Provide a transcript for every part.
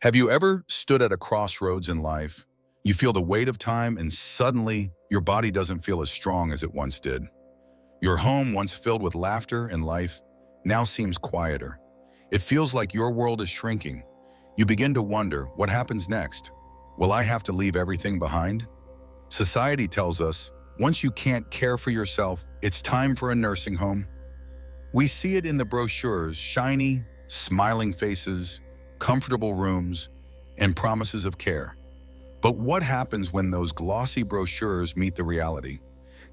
Have you ever stood at a crossroads in life? You feel the weight of time and suddenly your body doesn't feel as strong as it once did. Your home, once filled with laughter and life, now seems quieter. It feels like your world is shrinking. You begin to wonder, what happens next? Will I have to leave everything behind? Society tells us, once you can't care for yourself, it's time for a nursing home. We see it in the brochures: shiny, smiling faces, comfortable rooms, and promises of care. But what happens when those glossy brochures meet the reality?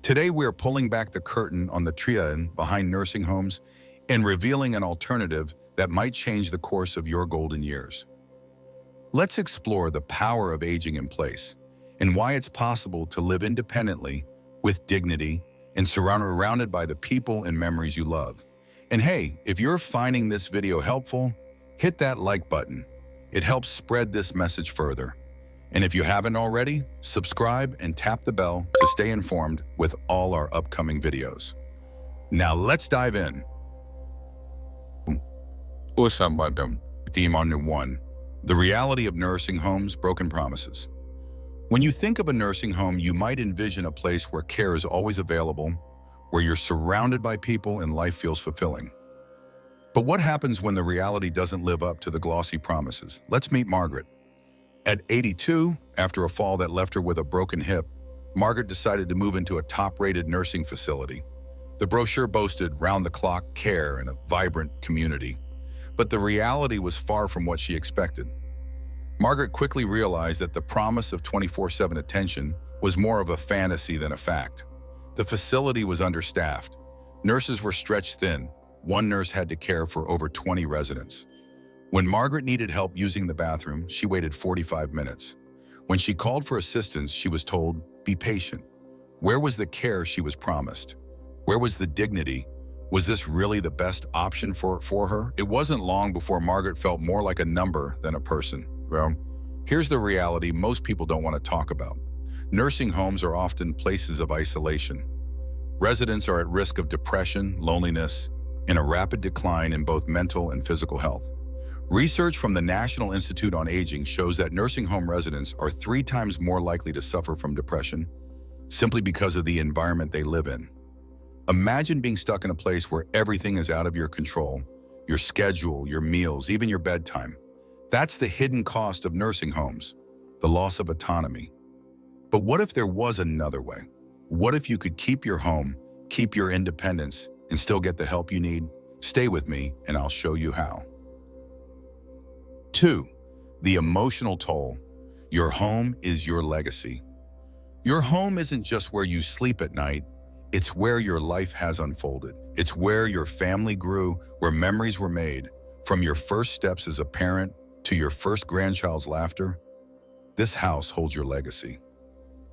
Today, we're pulling back the curtain on the triad behind nursing homes and revealing an alternative that might change the course of your golden years. Let's explore the power of aging in place and why it's possible to live independently, with dignity, and surrounded by the people and memories you love. And hey, if you're finding this video helpful, hit that like button. It helps spread this message further. And if you haven't already, subscribe and tap the bell to stay informed with all our upcoming videos. Now let's dive in. Theme on 1. The reality of nursing homes, broken promises. When you think of a nursing home, you might envision a place where care is always available, where you're surrounded by people and life feels fulfilling. But what happens when the reality doesn't live up to the glossy promises? Let's meet Margaret. At 82, after a fall that left her with a broken hip, Margaret decided to move into a top-rated nursing facility. The brochure boasted round-the-clock care and a vibrant community. But the reality was far from what she expected. Margaret quickly realized that the promise of 24/7 attention was more of a fantasy than a fact. The facility was understaffed. Nurses were stretched thin. One nurse had to care for over 20 residents. When Margaret needed help using the bathroom, she waited 45 minutes. When she called for assistance, she was told, "Be patient." Where was the care she was promised? Where was the dignity? Was this really the best option for her? It wasn't long before Margaret felt more like a number than a person. Well, here's the reality most people don't want to talk about. Nursing homes are often places of isolation. Residents are at risk of depression, loneliness, and a rapid decline in both mental and physical health. Research from the National Institute on Aging shows that nursing home residents are 3 times more likely to suffer from depression simply because of the environment they live in. Imagine being stuck in a place where everything is out of your control: your schedule, your meals, even your bedtime. That's the hidden cost of nursing homes, the loss of autonomy. But what if there was another way? What if you could keep your home, keep your independence, and still get the help you need? Stay with me, and I'll show you how. 2. The emotional toll. Your home is your legacy. Your home isn't just where you sleep at night. It's where your life has unfolded. It's where your family grew, where memories were made. From your first steps as a parent to your first grandchild's laughter, this house holds your legacy.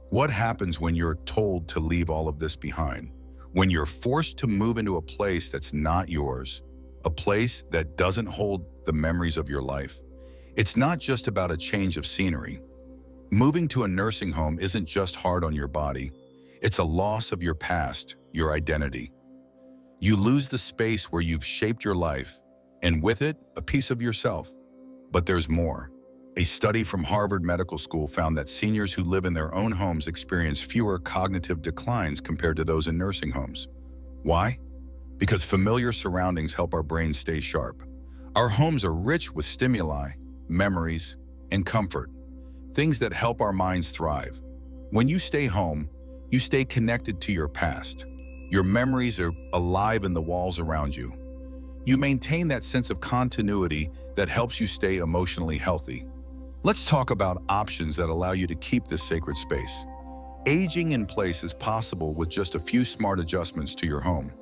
What happens when you're told to leave all of this behind? When you're forced to move into a place that's not yours, a place that doesn't hold the memories of your life? It's not just about a change of scenery. Moving to a nursing home isn't just hard on your body. It's a loss of your past, your identity. You lose the space where you've shaped your life, and with it, a piece of yourself. But there's more. A study from Harvard Medical School found that seniors who live in their own homes experience fewer cognitive declines compared to those in nursing homes. Why? Because familiar surroundings help our brains stay sharp. Our homes are rich with stimuli, memories, and comfort, things that help our minds thrive. When you stay home, you stay connected to your past. Your memories are alive in the walls around you. You maintain that sense of continuity that helps you stay emotionally healthy. Let's talk about options that allow you to keep this sacred space. Aging in place is possible with just a few smart adjustments to your home.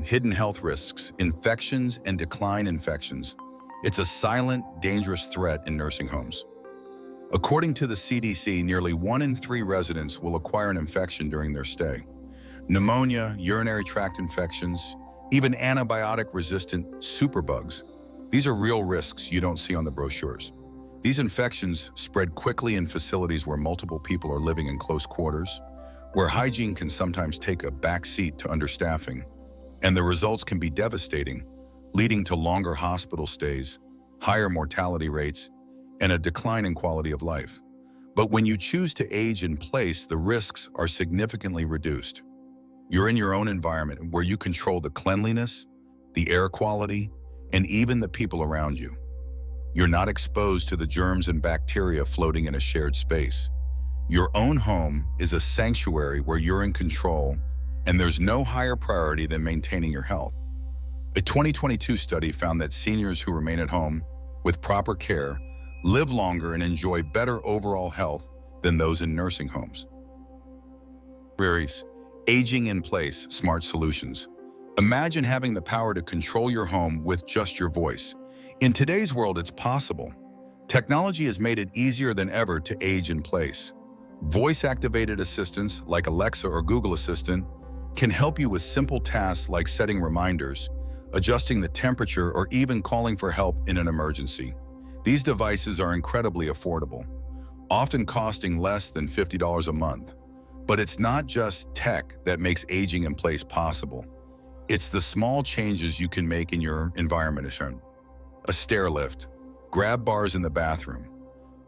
Hidden health risks, infections, and decline infections. It's a silent, dangerous threat in nursing homes. According to the CDC, nearly 1 in 3 residents will acquire an infection during their stay. Pneumonia, urinary tract infections, even antibiotic-resistant superbugs. These are real risks you don't see on the brochures. These infections spread quickly in facilities where multiple people are living in close quarters, where hygiene can sometimes take a back seat to understaffing, and the results can be devastating, leading to longer hospital stays, higher mortality rates, and a decline in quality of life. But when you choose to age in place, the risks are significantly reduced. You're in your own environment where you control the cleanliness, the air quality, and even the people around you. You're not exposed to the germs and bacteria floating in a shared space. Your own home is a sanctuary where you're in control, and there's no higher priority than maintaining your health. A 2022 study found that seniors who remain at home with proper care live longer and enjoy better overall health than those in nursing homes. Aging in place, smart solutions. Imagine having the power to control your home with just your voice. In today's world, it's possible. Technology has made it easier than ever to age in place. Voice-activated assistants like Alexa or Google Assistant can help you with simple tasks like setting reminders, adjusting the temperature, or even calling for help in an emergency. These devices are incredibly affordable, often costing less than $50 a month. But it's not just tech that makes aging in place possible. It's the small changes you can make in your environment. A stair lift, grab bars in the bathroom,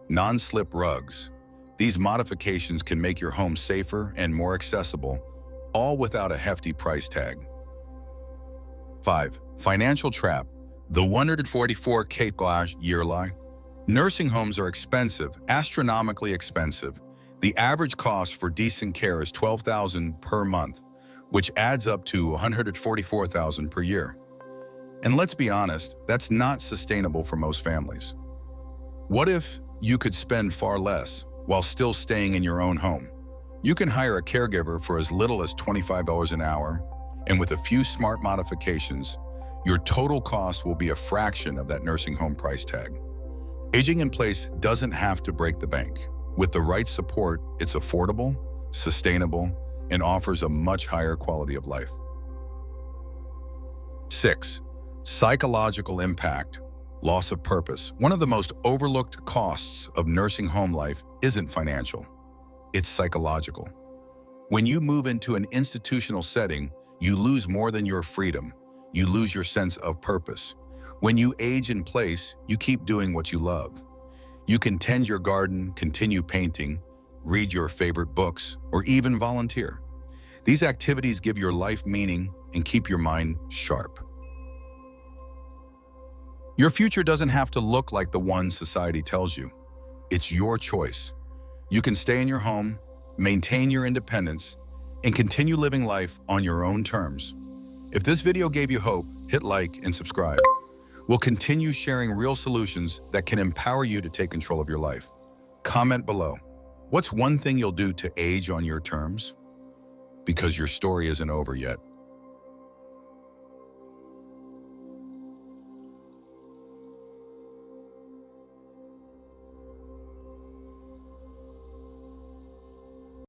non-slip rugs. These modifications can make your home safer and more accessible, all without a hefty price tag. 5. Financial trap. The $144K yearly. Nursing homes are expensive, astronomically expensive. The average cost for decent care is $12,000 per month, which adds up to $144,000 per year. And let's be honest, that's not sustainable for most families. What if you could spend far less while still staying in your own home? You can hire a caregiver for as little as $25 an hour, and with a few smart modifications, your total cost will be a fraction of that nursing home price tag. Aging in place doesn't have to break the bank. With the right support, it's affordable, sustainable, and offers a much higher quality of life. 6. Psychological impact, loss of purpose. One of the most overlooked costs of nursing home life isn't financial, it's psychological. When you move into an institutional setting, you lose more than your freedom. You lose your sense of purpose. When you age in place, you keep doing what you love. You can tend your garden, continue painting, read your favorite books, or even volunteer. These activities give your life meaning and keep your mind sharp. Your future doesn't have to look like the one society tells you. It's your choice. You can stay in your home, maintain your independence, and continue living life on your own terms. If this video gave you hope, hit like and subscribe. We'll continue sharing real solutions that can empower you to take control of your life. Comment below. What's one thing you'll do to age on your terms? Because your story isn't over yet.